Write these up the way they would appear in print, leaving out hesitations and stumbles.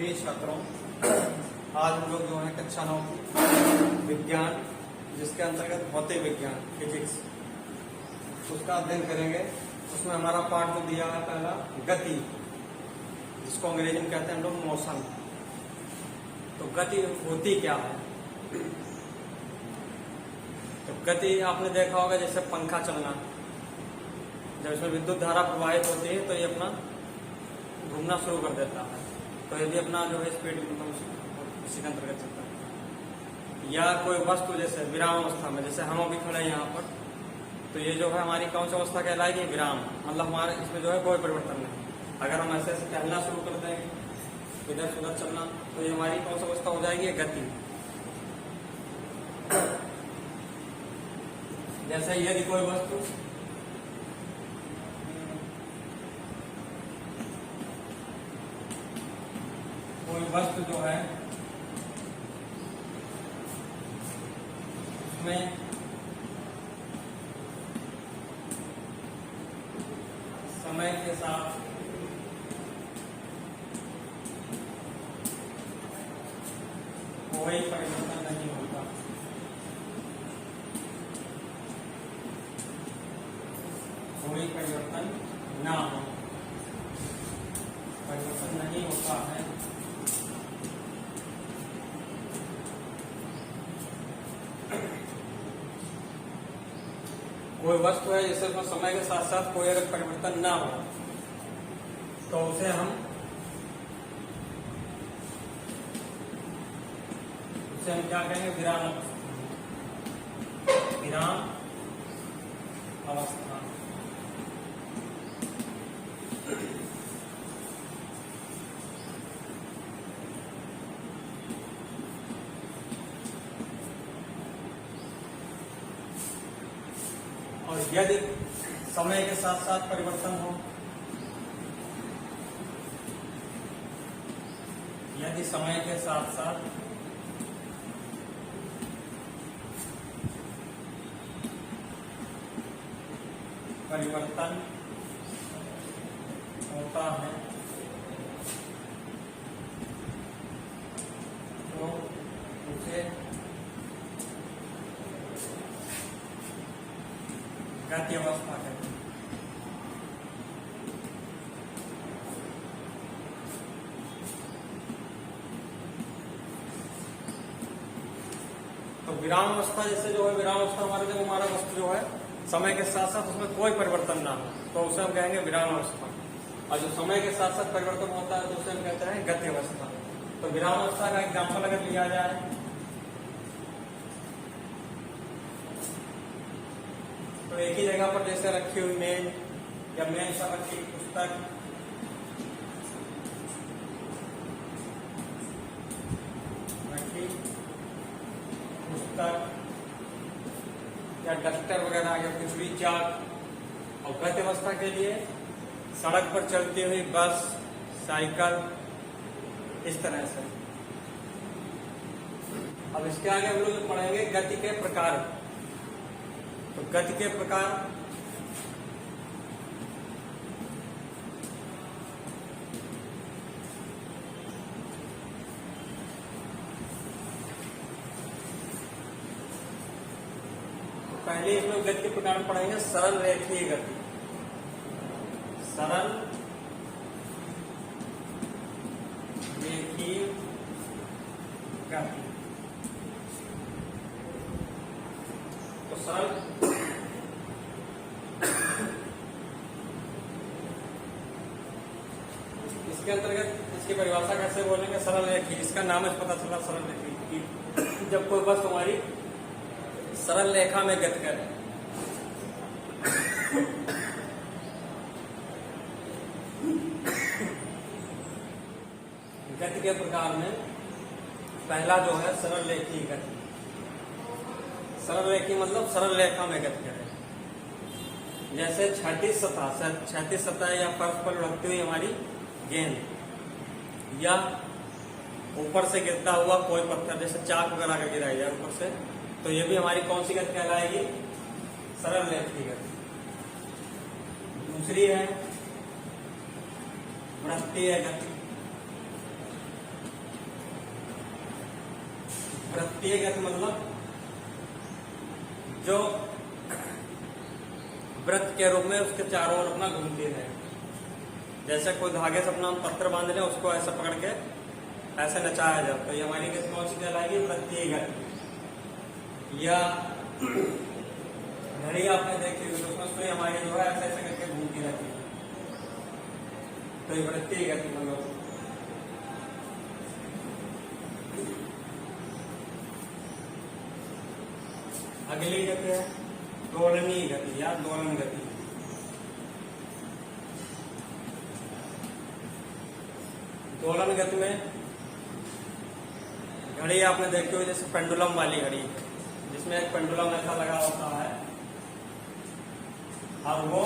प्रिय छात्रों, आज हम लोग जो है कक्षा 9 विज्ञान, जिसके अंतर्गत भौतिक विज्ञान फिजिक्स, उसका अध्ययन करेंगे। उसमें हमारा पाठ जो दिया है पहला गति, जिसको अंग्रेजी में कहते हैं हम लोग मोशन। तो गति होती क्या है? तो गति आपने देखा होगा जैसे पंखा चलना, जब इसमें विद्युत धारा प्रवाहित होती है तो ये अपना घूमना शुरू कर देता है। तो ये भी अपना जो है स्पीड इसी के अंतर्गत चलता है। या कोई वस्तु जैसे विराम अवस्था में, जैसे हम अभी खड़े हैं यहाँ पर, तो ये जो है हमारी कौन सी अवस्था कहलाएगी? विराम। मतलब हमारे इसमें जो है कोई परिवर्तन नहीं। अगर हम ऐसे ऐसे टहलना शुरू कर देंगे, इधर उधर चलना, तो ये हमारी कौन सी अवस्था हो जाएगी? गति। जैसे यदि कोई वस्तु जो है उसमें समय के साथ कोई परिवर्तन नहीं होता, कोई परिवर्तन ना हो, परिवर्तन नहीं होता है। कोई वस्तु है जैसे उसमें समय के साथ साथ कोई अगर परिवर्तन ना हो तो उसे हम क्या कहेंगे? विराम अवस्था। विराम अवस्था। और यदि समय के साथ साथ परिवर्तन हो, यदि समय के साथ साथ परिवर्तन होता है तो उसे गति अवस्था कहते हैं। तो विराम अवस्था जैसे जो है, विराम अवस्था हमारा जब हमारा वस्तु जो है समय के साथ साथ उसमें कोई परिवर्तन ना हो तो उसे हम कहेंगे विराम अवस्था। और जो समय के साथ साथ परिवर्तन होता है तो उसे हम कहते हैं गति अवस्था। तो विराम अवस्था का एग्जाम्पल अगर लिया जाए, तो एक ही जगह पर जैसे रखी हुई मेज या मेज पर रखी पुस्तक, या डस्टर वगैरह या कुछ भी चाक। और गति अवस्था के लिए सड़क पर चलती हुई बस, साइकिल, इस तरह से। अब इसके आगे हम लोग पढ़ेंगे गति के प्रकार। तो गति के प्रकार पहले हम लोग गति के प्रकार पढ़ेंगे सरल रेखीय गति। सरल रेखीय गति। तो सरल इसके अंतर्गत इसकी परिभाषा कैसे बोलेंगे? सरल रेखीय। इसका नाम है पता चला सरल रेखीय। जब कोई वस्तु हमारी सरल रेखा में गति करे, गति के प्रकार में पहला जो है सरल रेखीय गति। सरल रेखीय मतलब सरल रेखा में गति करे। जैसे क्षैतिज सतह या फर्श पर लुढ़कती हुई हमारी गेंद, या ऊपर से गिरता हुआ कोई पत्थर, जैसे चाक वगैरह का गिराया जाए ऊपर से, तो ये भी हमारी कौन सी गति कहलाएगी? सरल रेखीय गति। दूसरी है वृत्तीय गति। वृत्तीय गति मतलब जो वृत्त के रूप में उसके चारों ओर अपना घूमती रहे। जैसे कोई धागे से अपना पत्थर बांध ले, उसको ऐसे पकड़ के ऐसे नचाया जाए, तो ये हमारी गति कौन सी कहलाएगी? वृत्तीय गति। या घड़ी आपने देखी हुई, तो उसमें हमारी जो है ऐसे ऐसे करके घूमती रहती है, तो ये वृत्तीय गति मतलब। अगली गति है दोलनीय गति या दोलन गति। दोलन गति में घड़ी आपने देखी हुई जैसे पेंडुलम वाली घड़ी, जिसमें एक पेंडुलम ऐसा लगा होता है और वो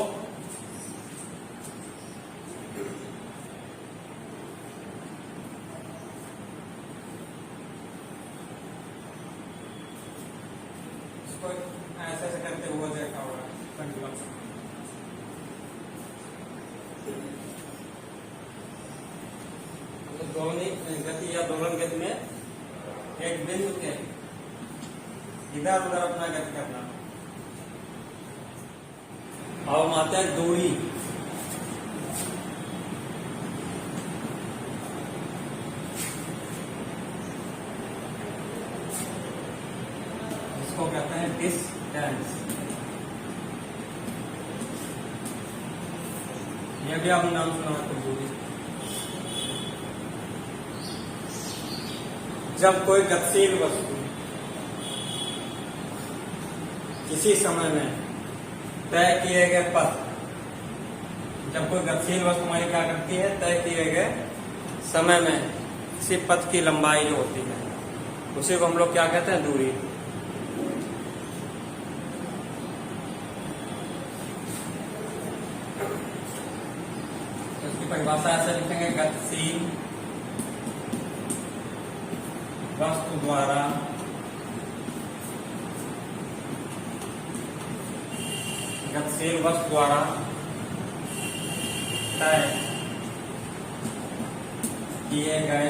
इसको ऐसे ऐसे करते हुए देखा होगा पेंडुलम। दोलनीय गति या दोलन गति में एक बिंदु के इधर उधर अपना गति करना। अब हम आते हैं दूरी। इसको कहते हैं डिस्टेंस। यह भी आपने नाम सुना है दूरी। जब कोई गतिशील वस्तु किसी समय में तय किए गए पथ, जब कोई गतिशील वस्तु हमारी क्या करती है? तय किए गए समय में किसी पथ की लंबाई जो होती है, उसी को हम लोग क्या कहते हैं? दूरी। तो इसकी परिभाषा ऐसे लिखेंगे, गतिशील वस्तु द्वारा गतिशील वस्तु द्वारा तय किए गए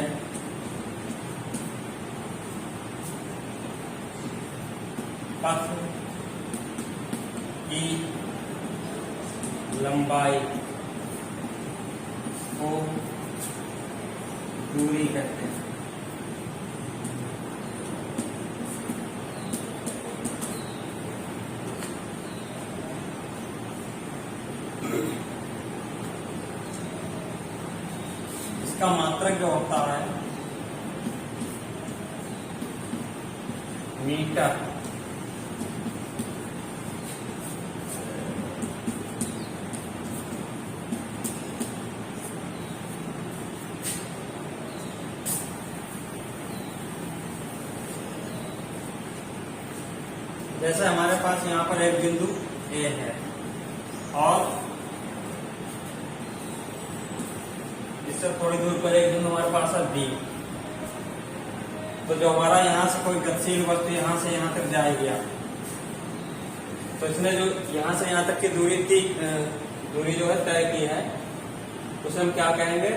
पथ की लंबाई को दूरी कहते हैं। इसका मात्रक जो होता है मीटर। जैसे हमारे पास यहाँ पर एक बिंदु ए है और इससे थोड़ी दूर पर एक बिंदु हमारे पास है बी, तो जो हमारा यहाँ से कोई गतिशील वस्तु यहाँ से यहाँ तक जाएगी, तो इसने जो यहाँ से यहाँ तक की दूरी जो है तय की है, उसे हम क्या कहेंगे?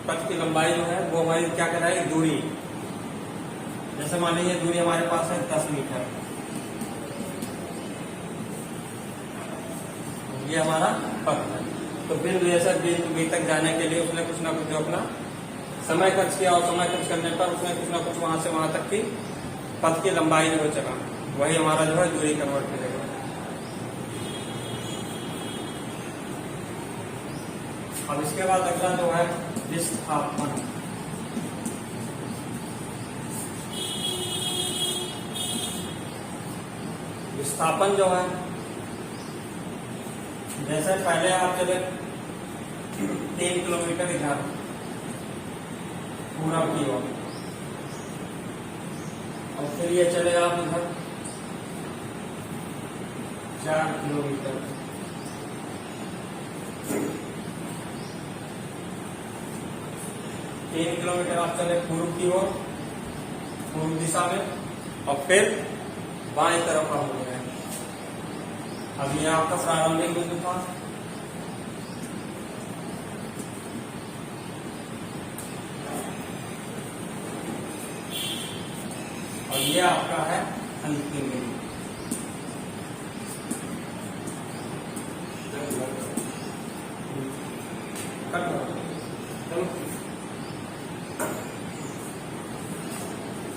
पथ की लंबाई जो है वो हमारी क्या कहलाएगी? दूरी। जैसे मान लीजिए दूरी हमारे पास है 10 मीटर, ये हमारा पथ है। तो बिंदु ऐसा बिंदु बी तक जाने के लिए उसने कुछ ना कुछ जो अपना समय खर्च किया, और समय खर्च करने पर उसने कुछ ना कुछ वहां से वहां तक की पथ की लंबाई जो चला, वही हमारा जो है दूरी कन्वर्ट करेगा। अब इसके बाद अगला जो है विस्थापन। विस्थापन जो है, जैसे पहले आप चले 3 किलोमीटर इधर पूरब की ओर, और फिर ये चले आप इधर 4 किलोमीटर, तीन किलोमीटर आप चले पूर्व की ओर, पूर्व दिशा में, और फिर बाएं तरफ आप हो गए। अब ये आपका प्रारंभिक बिंदु था, और ये आपका है अंतिम बिंदु।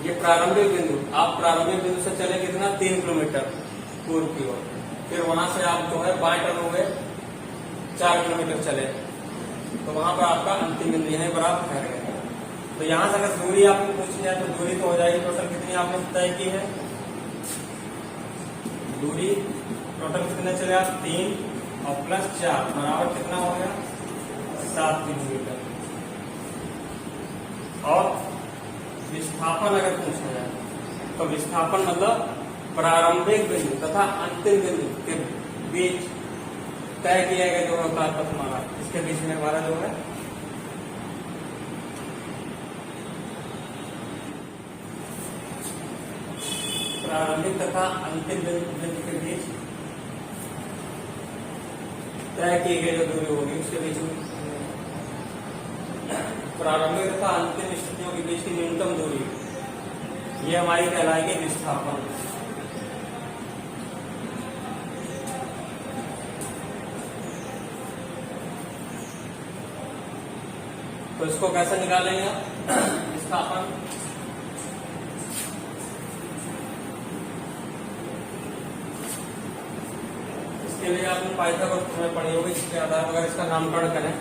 ये प्रारंभिक बिंदु, आप प्रारंभिक बिंदु से चले कितना 3 किलोमीटर पूर्व की ओर, फिर वहां से आप जो है बाएं टर्न हुए 4 किलोमीटर चले, तो वहां पर आपका अंतिम बिंदु यहीं पर आप ठहर गए। तो यहां से अगर दूरी आपको पूछनी है तो दूरी तो हो जाएगी टोटल कितनी आपने तय की है, दूरी टोटल कितने चले आप 3 और प्लस 4 बराबर कितना हो गया 7 किलोमीटर। और विस्थापन अगर पूछा जाए तो विस्थापन मतलब प्रारंभिक बिंदु तथा अंतिम बिंदु के बीच तय किया गया जो होता है पथ हमारा, इसके बीच में हमारा जो है प्रारंभिक तथा अंतिम बिंदु के बीच तय की गई जो दूरी होगी उसके बीच में प्रारंभिक तथा अंतिम स्थितियों के बीच की न्यूनतम दूरी, ये हमारी कहलाएगी विस्थापन। तो इसको कैसे निकालेंगे विस्थापन, इसके लिए आपने पाइथागोरस प्रमेय पढ़ी होगी, इसके आधार पर अगर इसका नामकरण करें,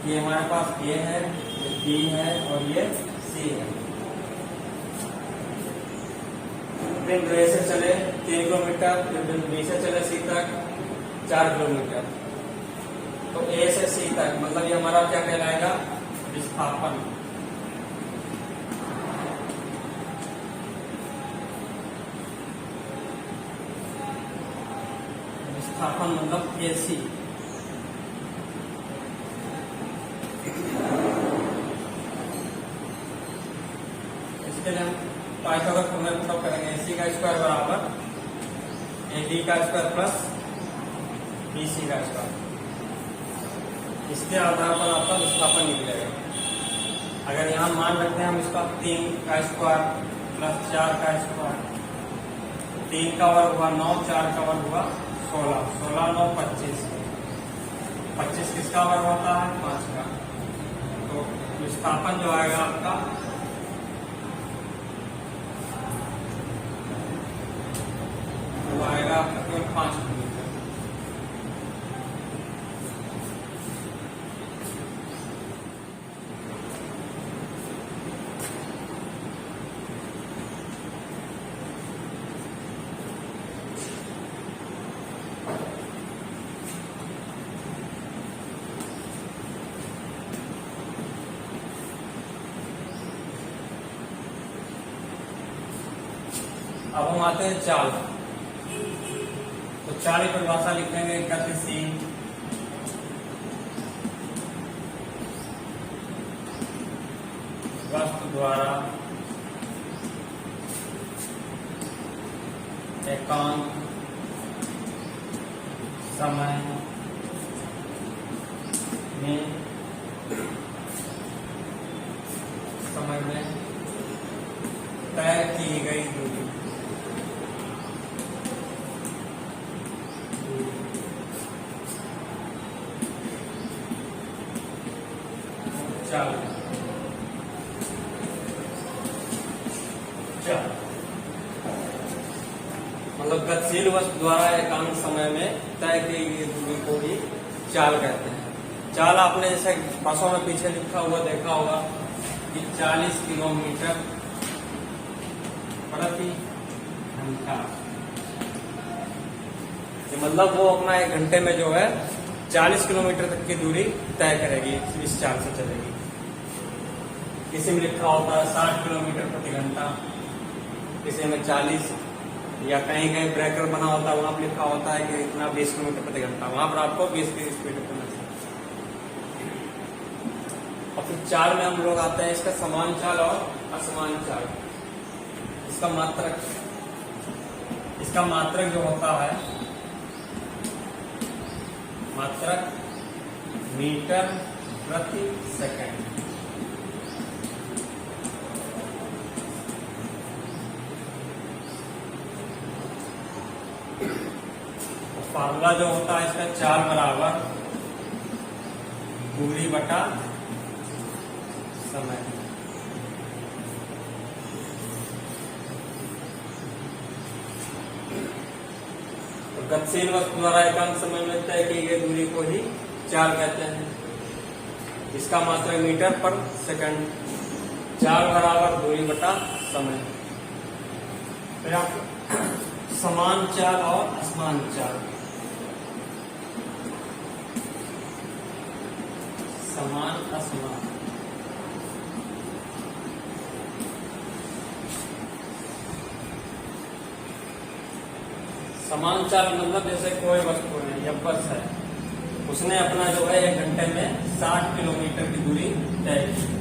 ये हमारे पास ए है, ये बी है और ये सी है। बिंदु ए से चले 3 किलोमीटर, फिर बिंदु बी से चले सी तक 4 किलोमीटर, तो ए से सी तक मतलब ये हमारा क्या कहलाएगा विस्थापन। विस्थापन मतलब ए सी। इसके लिए हम पाइथागोरस प्रमेय प्रयोग करेंगे, AC का स्क्वायर बराबर AD का स्क्वायर प्लस BC का स्क्वायर। इसके आधार पर आपका विस्थापन निकलेगा। अगर यहाँ मान रखते हैं हम इसका 3 का स्क्वायर प्लस 4 का स्क्वायर, 3 का वर्ग हुआ 9, 4 का वर्ग हुआ 16, 16 9 25, 25 किसका वर्ग होता है 5 का। तो विस्थापन जो आएगा आपका वो आएगा आपका केवल 5 किलोमीटर। अब हम आते हैं चाल, तो चाल की परिभाषा लिखेंगे गतिशील वस्तु द्वारा एकांक समय में तय की गई दूरी। मतलब गतिशील वस्तु द्वारा एकांक समय में तय की गई दूरी को ही चाल कहते हैं। चाल आपने जैसे बसों में पीछे लिखा हुआ देखा होगा कि 40 किलोमीटर प्रति घंटा, मतलब वो अपना 1 घंटे में जो है 40 किलोमीटर तक की दूरी तय करेगी, इस चाल से चलेगी। किसी में लिखा होता है 60 किलोमीटर प्रति घंटा, किसी में 40, या कहीं कहीं ब्रेकर बना होता है वहां पर लिखा होता है कि इतना 20 किलोमीटर प्रति घंटा, वहां पर आपको 20 की स्पीड करना चाहिए। और फिर चाल में हम लोग आते हैं इसका समान चाल और असमान चाल। इसका मात्रक जो होता है मात्रक मीटर प्रति सेकंड। फार्मूला जो होता है इसका चाल बराबर दूरी बटा समय। तो गतिशील वस्तु द्वारा एकांक समय में तय की गई दूरी को ही चाल कहते हैं। इसका मात्रक मीटर पर सेकंड। चाल बराबर दूरी बटा समय। फिर आप समान चाल और असमान चाल। समान असमान। समान चाल मतलब जैसे कोई वस्तु है या बस है, उसने अपना जो है 1 घंटे में 60 किलोमीटर की दूरी तय की।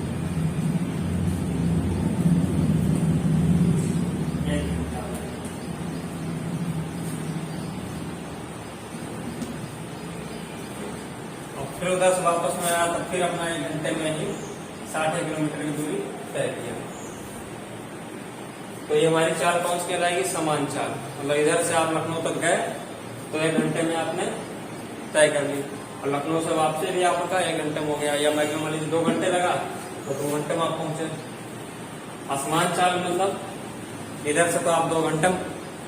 फिर उधर से वापस में आया तो फिर अपना 1 घंटे में ही 60 किलोमीटर की दूरी तय किया। तो ये हमारी चाल कौन सी कहलाएगी? समान चाल। मतलब इधर से आप लखनऊ तक गए तो 1 घंटे में आपने तय कर ली, और लखनऊ से वापसी भी आपका 1 घंटे में हो गया, या मैक्सिमम मान लीजिए 2 घंटे लगा तो 2 घंटे में आप पहुंचे। असमान चाल मतलब इधर से तो आप 2 घंटे में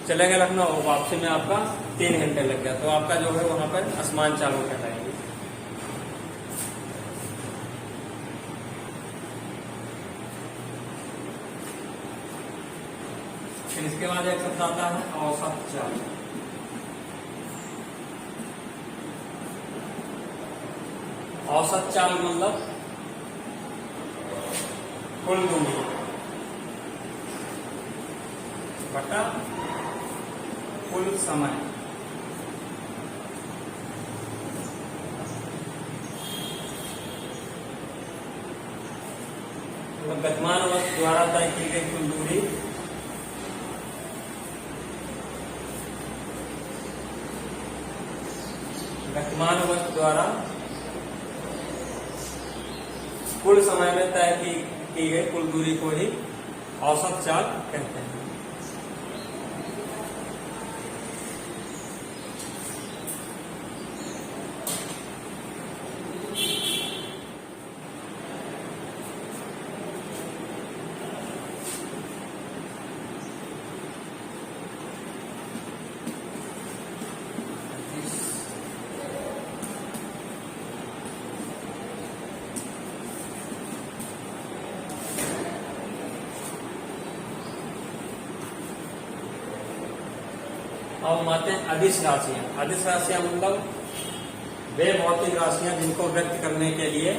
चले गए लखनऊ, और वापसी में आपका 3 घंटे लग गया, तो आपका जो है वहां पर असमान चाल कहलाएगी। फिर इसके बाद एक शब्द आता है औसत चाल। औसत चाल मतलब कुल दूरी बटा कुल समय। मतलब गतिमान वस्तु द्वारा तय की गई कुल दूरी गतिमान वस्तु द्वारा कुल समय में तय की गई कुल दूरी को ही औसत चाल कहते हैं। अब हम आते हैं अदिश राशियां। अदिश राशियां मतलब वे भौतिक राशियां जिनको व्यक्त करने के लिए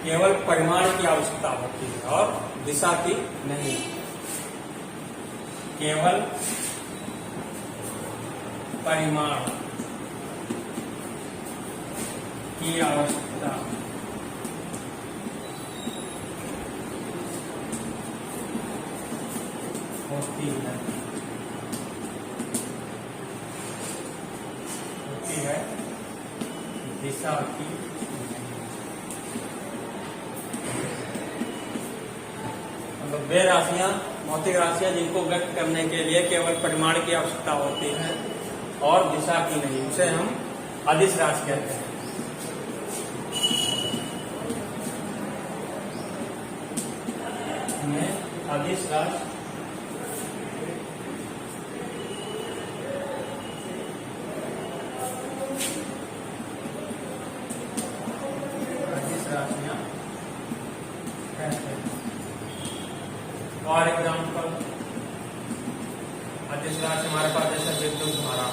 केवल परिमाण की आवश्यकता होती है और दिशा की नहीं। केवल परिमाण की आवश्यकता होती है, दिशा की मतलब वे राशियां भौतिक राशियां जिनको व्यक्त करने के लिए केवल परिमाण की आवश्यकता होती है और दिशा की नहीं, उसे हम अदिश राशि कहते हैं। अदिश राशि और एग्जाम्पल अदिश राशि हमारे पास जैसे विद्युत धारा,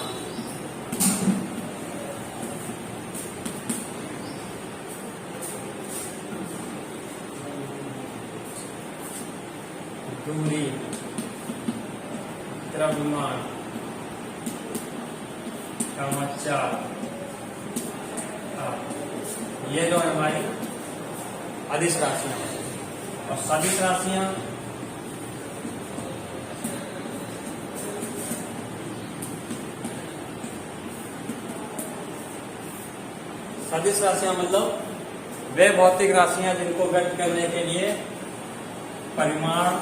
दूरी, द्रव्यमान, समाचार, ये जो है हमारी अदिश राशियां हैं। और सदिश राशियां सदिश राशियां मतलब वे भौतिक राशियां जिनको व्यक्त करने के लिए परिमाण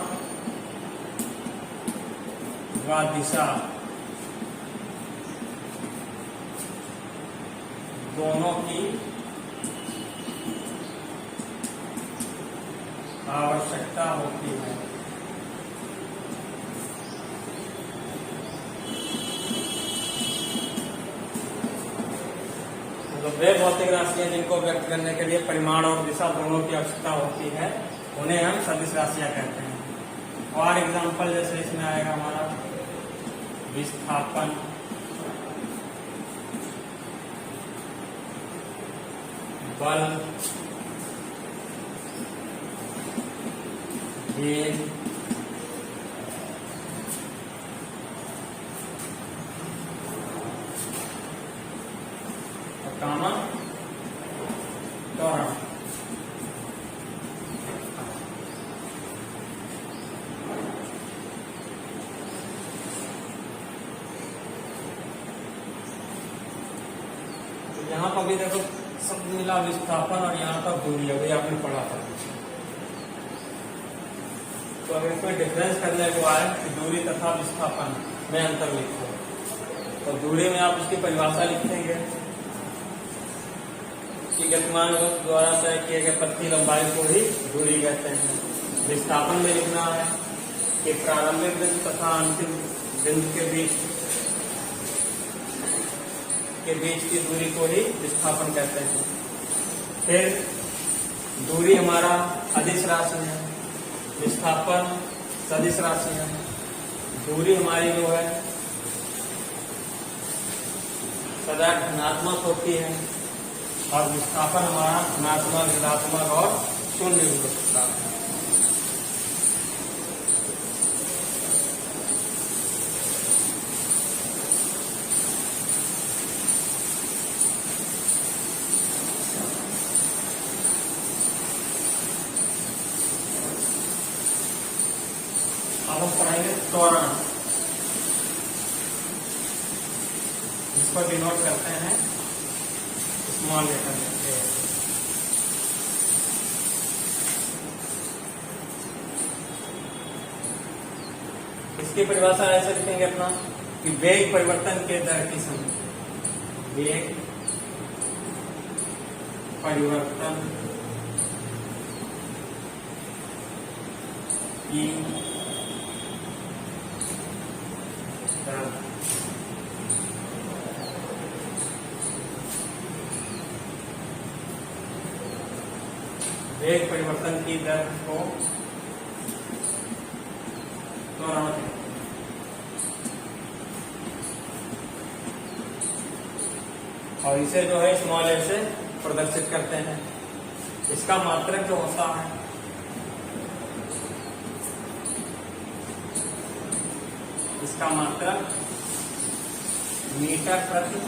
व दिशा दोनों की आवश्यकता होती है। मतलब वे भौतिक राशियां जिनको व्यक्त करने के लिए परिमाण और दिशा दोनों की आवश्यकता होती है उन्हें हम सदिश राशियां कहते हैं। और एग्जाम्पल जैसे इसमें आएगा हमारा विस्थापन, बल, वेग, त्वरण। यहाँ पर भी देखो सब मिला विस्थापन और यहाँ पर दूरी, अभी आपने पढ़ा था। तो अगर इसमें डिफरेंस करने को आए कि दूरी तथा विस्थापन में अंतर लिखो, तो दूरी में आप इसकी परिभाषा लिखेंगे कि गतिमान वस्तु द्वारा तय किए गए पथ की लंबाई को ही दूरी कहते हैं। विस्थापन में लिखना है कि प्रारंभिक बिंदु तथा अंतिम बिंदु के बीच की दूरी को ही विस्थापन कहते हैं। फिर दूरी हमारा अदिश राशि है, विस्थापन सदिश राशि है। दूरी हमारी जो है सदा धनात्मक होती है और विस्थापन हमारा धनात्मक, ऋणात्मक और शून्य भी हो सकता है। अब हम पढ़ेंगे त्वरण। इसको डिनोट करते हैं स्मॉल लेटर से। इसकी परिभाषा ऐसे लिखेंगे अपना कि वेग परिवर्तन के दर की संख्या, वेग परिवर्तन की दर। वेग परिवर्तन की दर को त्वरण कहते हैं। और इसे जो है स्मॉल ए से प्रदर्शित करते हैं। इसका मात्रक जो होता है इसका मात्रक मीटर प्रति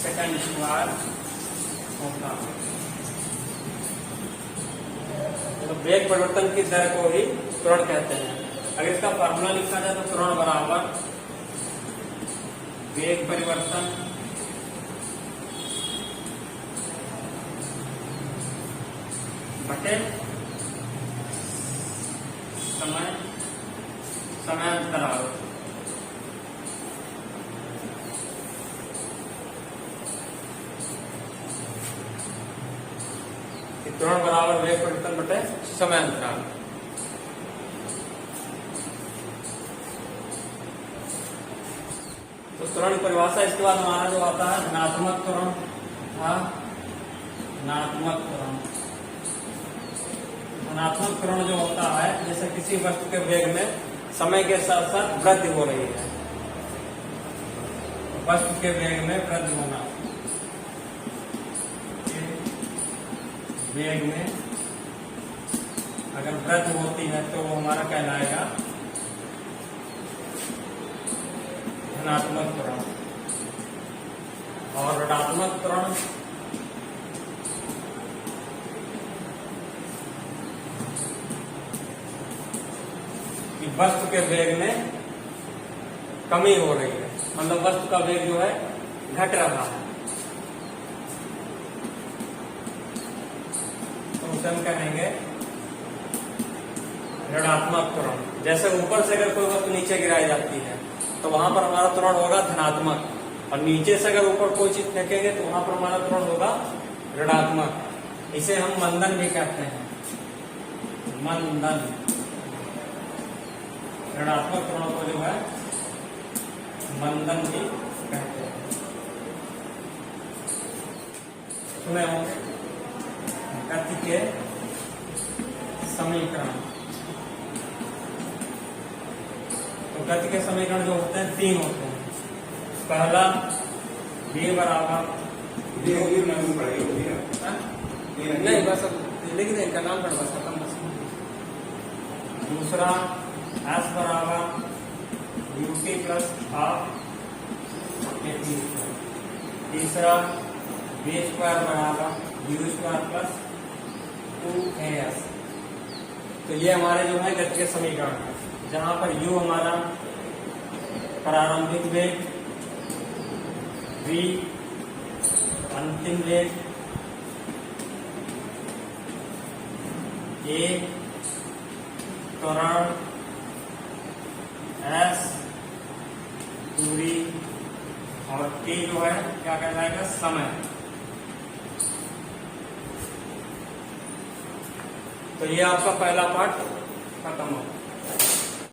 सेकंड स्क्वायर होता है। तो वेग परिवर्तन की दर को ही त्वरण कहते हैं। अगर इसका फॉर्मूला लिखा जाए तो त्वरण बराबर वेग परिवर्तन बटे समयांतराल। त्वरण बराबर वेग परिवर्तन बटे समयांतराल। तो त्वरण की परिभाषा इसके बाद हमारा जो आता है धनात्मक त्वरण। धनात्मक त्वरण, धनात्मक त्वरण जो होता है जैसे किसी वस्तु के वेग में समय के साथ साथ वृद्धि हो रही है। वस्तु के वेग में वृद्धि होना, वेग में अगर वृद्धि होती है तो वो हमारा कहलाएगा धनात्मक त्वरण। और ऋणात्मक त्वरण कि वस्तु के वेग में कमी हो रही है, मतलब वस्तु का वेग जो है घट रहा है, तो उसे हम कहेंगे ऋणात्मक त्वरण। जैसे ऊपर से अगर कोई वस्तु नीचे गिराई जाती है तो वहां पर हमारा त्वरण होगा धनात्मक, और नीचे से अगर ऊपर कोई चीज फेंकेंगे तो वहां पर हमारा त्वरण होगा ऋणात्मक। इसे हम मंदन भी कहते हैं, मंदन। ऋणात्मक त्वरणों को जो है मंदन भी कहते हैं। सुने होंगे गति के समीकरण। तो गति के समीकरण जो होते हैं 3 होते हैं। पहला v बराबर नहीं, बस अब लिख दें, इनका नाम बस खत्म बस। दूसरा s बराबर ut प्लस हाफ kt। तीसरा v स्क्वायर बराबर u स्क्वायर प्लस 2as। तो ये हमारे जो है गति के समीकरण है, जहां पर u हमारा प्रारंभिक वेग, v अंतिम वेग, a त्वरण, s दूरी और t जो है क्या कहलाएगा, समय। तो ये आपका पहला पार्ट खत्म हो।